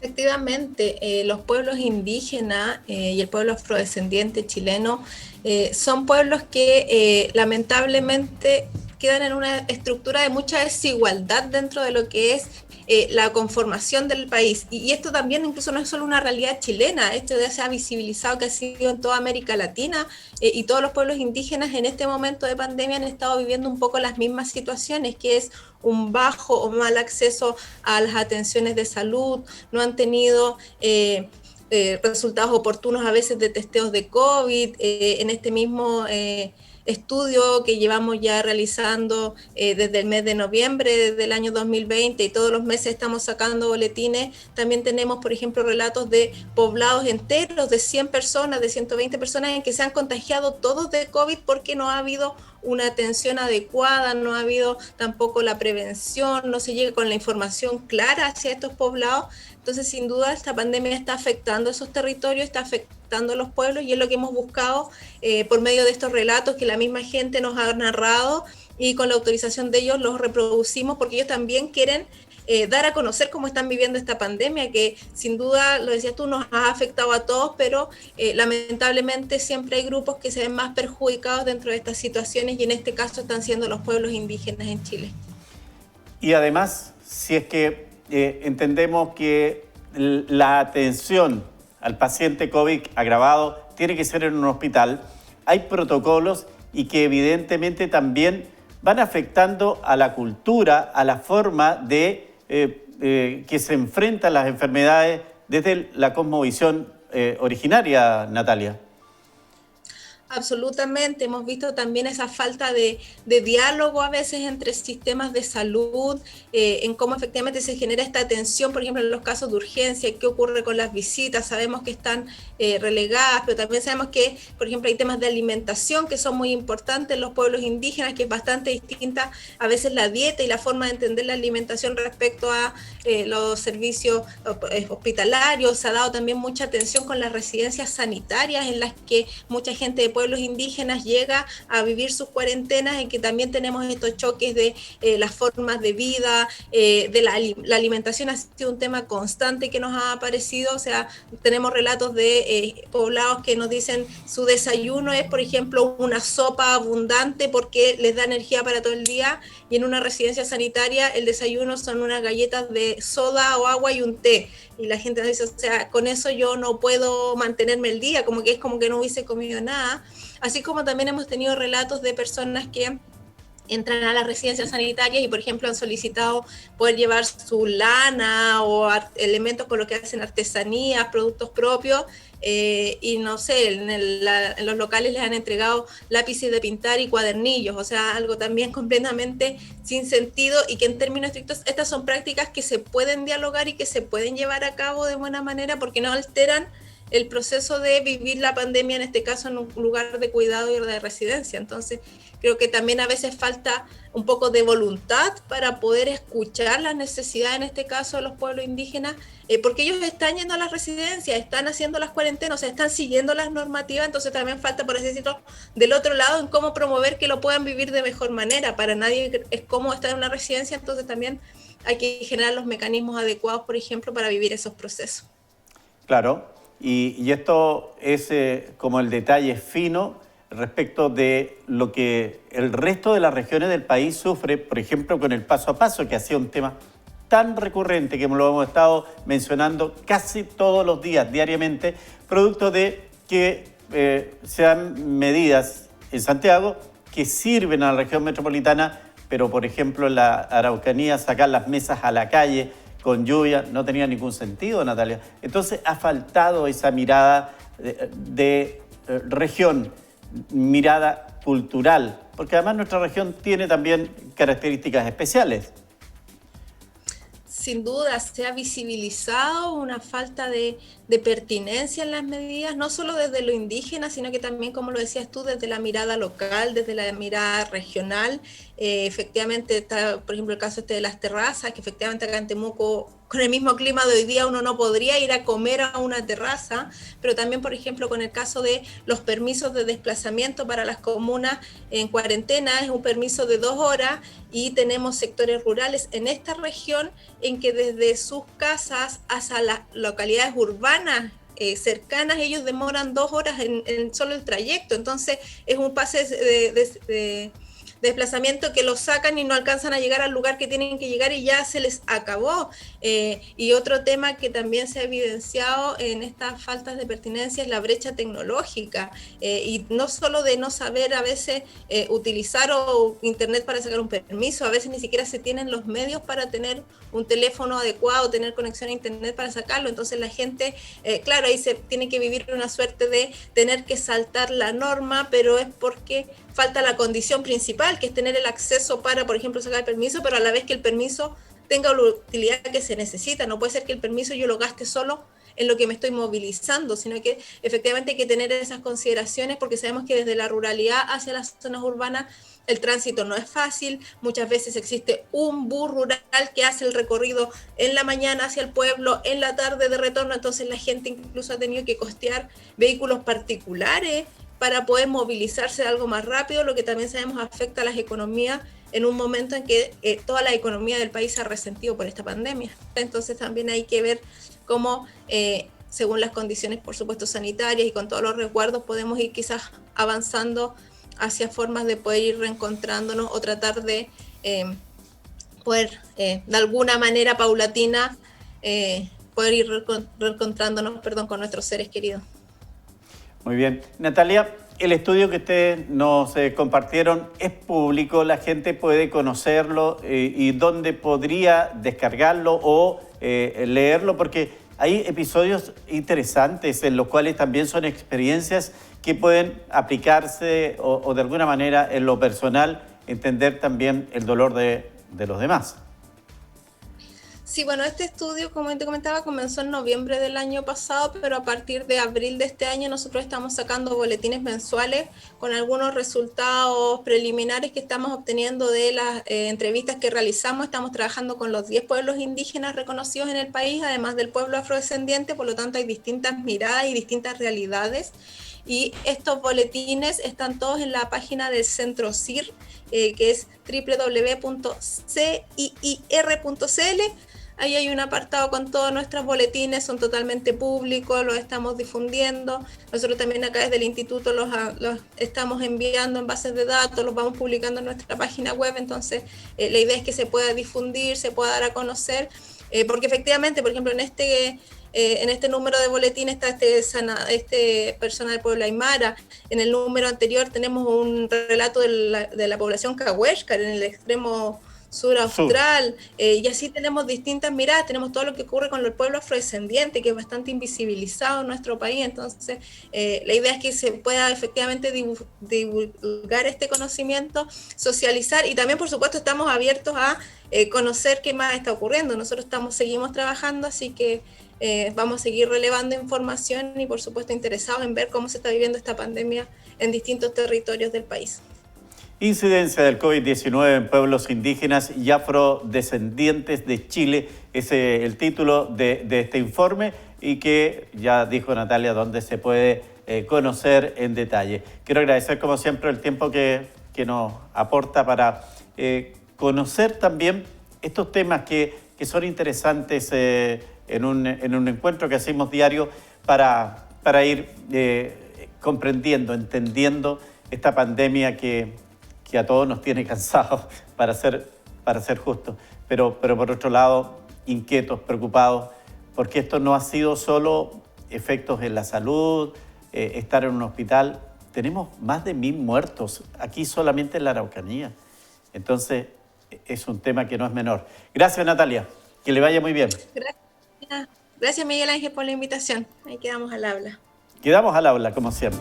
Efectivamente, los pueblos indígenas y el pueblo afrodescendiente chileno son pueblos que lamentablemente quedan en una estructura de mucha desigualdad dentro de lo que es la conformación del país. Y esto también incluso no es solo una realidad chilena, esto ya se ha visibilizado que ha sido en toda América Latina y todos los pueblos indígenas en este momento de pandemia han estado viviendo un poco las mismas situaciones, que es un bajo o mal acceso a las atenciones de salud, no han tenido resultados oportunos a veces de testeos de COVID, en este mismo estudio que llevamos ya realizando desde el mes de noviembre del año 2020 y todos los meses estamos sacando boletines. También tenemos, por ejemplo, relatos de poblados enteros de 100 personas, de 120 personas en que se han contagiado todos de COVID porque no ha habido una atención adecuada, no ha habido tampoco la prevención, no se llega con la información clara hacia estos poblados. Entonces, sin duda, esta pandemia está afectando esos territorios, está afectando a los pueblos y es lo que hemos buscado por medio de estos relatos que la misma gente nos ha narrado y con la autorización de ellos los reproducimos porque ellos también quieren dar a conocer cómo están viviendo esta pandemia, que sin duda, lo decías tú, nos ha afectado a todos, pero lamentablemente siempre hay grupos que se ven más perjudicados dentro de estas situaciones y en este caso están siendo los pueblos indígenas en Chile. Y además, si es que entendemos que la atención al paciente COVID agravado tiene que ser en un hospital, hay protocolos y que evidentemente también van afectando a la cultura, a la forma de que se enfrentan las enfermedades desde la cosmovisión originaria, Natalia. Absolutamente, hemos visto también esa falta de diálogo a veces entre sistemas de salud, en cómo efectivamente se genera esta tensión, por ejemplo, en los casos de urgencia, qué ocurre con las visitas, sabemos que están relegadas, pero también sabemos que, por ejemplo, hay temas de alimentación que son muy importantes en los pueblos indígenas, que es bastante distinta a veces la dieta y la forma de entender la alimentación respecto a los servicios hospitalarios. Se ha dado también mucha atención con las residencias sanitarias en las que mucha gente de pueblos indígenas llega a vivir sus cuarentenas y que también tenemos estos choques de las formas de vida, de la alimentación ha sido un tema constante que nos ha aparecido, o sea, tenemos relatos de poblados que nos dicen su desayuno es, por ejemplo, una sopa abundante porque les da energía para todo el día y en una residencia sanitaria el desayuno son unas galletas de soda o agua y un té. Y la gente nos dice, o sea, con eso yo no puedo mantenerme el día, como que es como que no hubiese comido nada. Así como también hemos tenido relatos de personas que entran a las residencias sanitarias y, por ejemplo, han solicitado poder llevar su lana o elementos con los que hacen artesanías, productos propios, y no sé, en los locales les han entregado lápices de pintar y cuadernillos, o sea, algo también completamente sin sentido y que en términos estrictos estas son prácticas que se pueden dialogar y que se pueden llevar a cabo de buena manera porque no alteran el proceso de vivir la pandemia, en este caso en un lugar de cuidado y de residencia. Entonces, creo que también a veces falta un poco de voluntad para poder escuchar las necesidades, en este caso de los pueblos indígenas, porque ellos están yendo a las residencias, están haciendo las cuarentenas, o sea, están siguiendo las normativas, entonces también falta, por así decirlo, del otro lado en cómo promover que lo puedan vivir de mejor manera. Para nadie es cómodo estar en una residencia, entonces también hay que generar los mecanismos adecuados, por ejemplo, para vivir esos procesos. Claro, y esto es como el detalle fino respecto de lo que el resto de las regiones del país sufre, por ejemplo, con el paso a paso, que ha sido un tema tan recurrente que lo hemos estado mencionando casi todos los días, diariamente, producto de que sean medidas en Santiago que sirven a la región metropolitana, pero por ejemplo en la Araucanía sacar las mesas a la calle con lluvia no tenía ningún sentido, Natalia. Entonces ha faltado esa mirada de región, mirada cultural, porque además nuestra región tiene también características especiales. Sin duda se ha visibilizado una falta de pertinencia en las medidas, no solo desde lo indígena, sino que también, como lo decías tú, desde la mirada local, desde la mirada regional, efectivamente está, por ejemplo, el caso este de las terrazas, que efectivamente acá en Temuco, con el mismo clima de hoy día, uno no podría ir a comer a una terraza, pero también, por ejemplo, con el caso de los permisos de desplazamiento para las comunas en cuarentena, es un permiso de 2 horas, y tenemos sectores rurales en esta región en que desde sus casas hasta las localidades urbanas cercanas, ellos demoran 2 horas en solo el trayecto. Entonces es un pase de desplazamiento que los sacan y no alcanzan a llegar al lugar que tienen que llegar y ya se les acabó. Y otro tema que también se ha evidenciado en estas faltas de pertinencia es la brecha tecnológica, y no solo de no saber a veces utilizar internet para sacar un permiso, a veces ni siquiera se tienen los medios para tener un teléfono adecuado, tener conexión a internet para sacarlo. Entonces la gente, claro, ahí se tiene que vivir una suerte de tener que saltar la norma, pero es porque falta la condición principal, que es tener el acceso para, por ejemplo, sacar el permiso, pero a la vez que el permiso tenga la utilidad que se necesita. No puede ser que el permiso yo lo gaste solo en lo que me estoy movilizando, sino que efectivamente hay que tener esas consideraciones, porque sabemos que desde la ruralidad hacia las zonas urbanas el tránsito no es fácil. Muchas veces existe un bus rural que hace el recorrido en la mañana hacia el pueblo, en la tarde de retorno. Entonces la gente incluso ha tenido que costear vehículos particulares para poder movilizarse algo más rápido, lo que también sabemos afecta a las economías en un momento en que toda la economía del país se ha resentido por esta pandemia. Entonces también hay que ver cómo, según las condiciones, por supuesto, sanitarias y con todos los resguardos, podemos ir quizás avanzando hacia formas de poder ir reencontrándonos o tratar de poder, de alguna manera paulatina, poder ir reencontrándonos, con nuestros seres queridos. Muy bien. Natalia, el estudio que ustedes nos compartieron es público, la gente puede conocerlo, y dónde podría descargarlo o leerlo, porque hay episodios interesantes en los cuales también son experiencias que pueden aplicarse o de alguna manera en lo personal entender también el dolor de los demás. Sí, bueno, este estudio, como te comentaba, comenzó en noviembre del año pasado, pero a partir de abril de este año nosotros estamos sacando boletines mensuales con algunos resultados preliminares que estamos obteniendo de las entrevistas que realizamos. Estamos trabajando con los 10 pueblos indígenas reconocidos en el país, además del pueblo afrodescendiente, por lo tanto hay distintas miradas y distintas realidades. Y estos boletines están todos en la página del Centro CIR, que es www.ciir.cl. Ahí hay un apartado con todos nuestros boletines, son totalmente públicos, los estamos difundiendo. Nosotros también acá desde el instituto los estamos enviando en bases de datos, los vamos publicando en nuestra página web. Entonces la idea es que se pueda difundir, se pueda dar a conocer, porque efectivamente, por ejemplo, en este número de boletín está este persona del pueblo Aymara. En el número anterior tenemos un relato de la población Cahuéscar en el extremo sur austral, y así tenemos distintas miradas. Tenemos todo lo que ocurre con el pueblo afrodescendiente, que es bastante invisibilizado en nuestro país. Entonces la idea es que se pueda efectivamente divulgar este conocimiento, socializar, y también por supuesto estamos abiertos a conocer qué más está ocurriendo. Nosotros seguimos trabajando, así que vamos a seguir relevando información y por supuesto interesados en ver cómo se está viviendo esta pandemia en distintos territorios del país. Incidencia del COVID-19 en pueblos indígenas y afrodescendientes de Chile es el título de este informe, y que ya dijo Natalia dónde se puede conocer en detalle. Quiero agradecer como siempre el tiempo que nos aporta para conocer también estos temas que son interesantes en un encuentro que hacemos diario para ir comprendiendo, entendiendo esta pandemia que a todos nos tiene cansados, para ser justos, pero por otro lado inquietos, preocupados, porque esto no ha sido solo efectos en la salud, estar en un hospital. Tenemos más de 1000 muertos aquí solamente en la Araucanía. Entonces es un tema que no es menor. Gracias, Natalia, que le vaya muy bien. Gracias Miguel Ángel por la invitación. Ahí quedamos al habla. Quedamos al habla como siempre.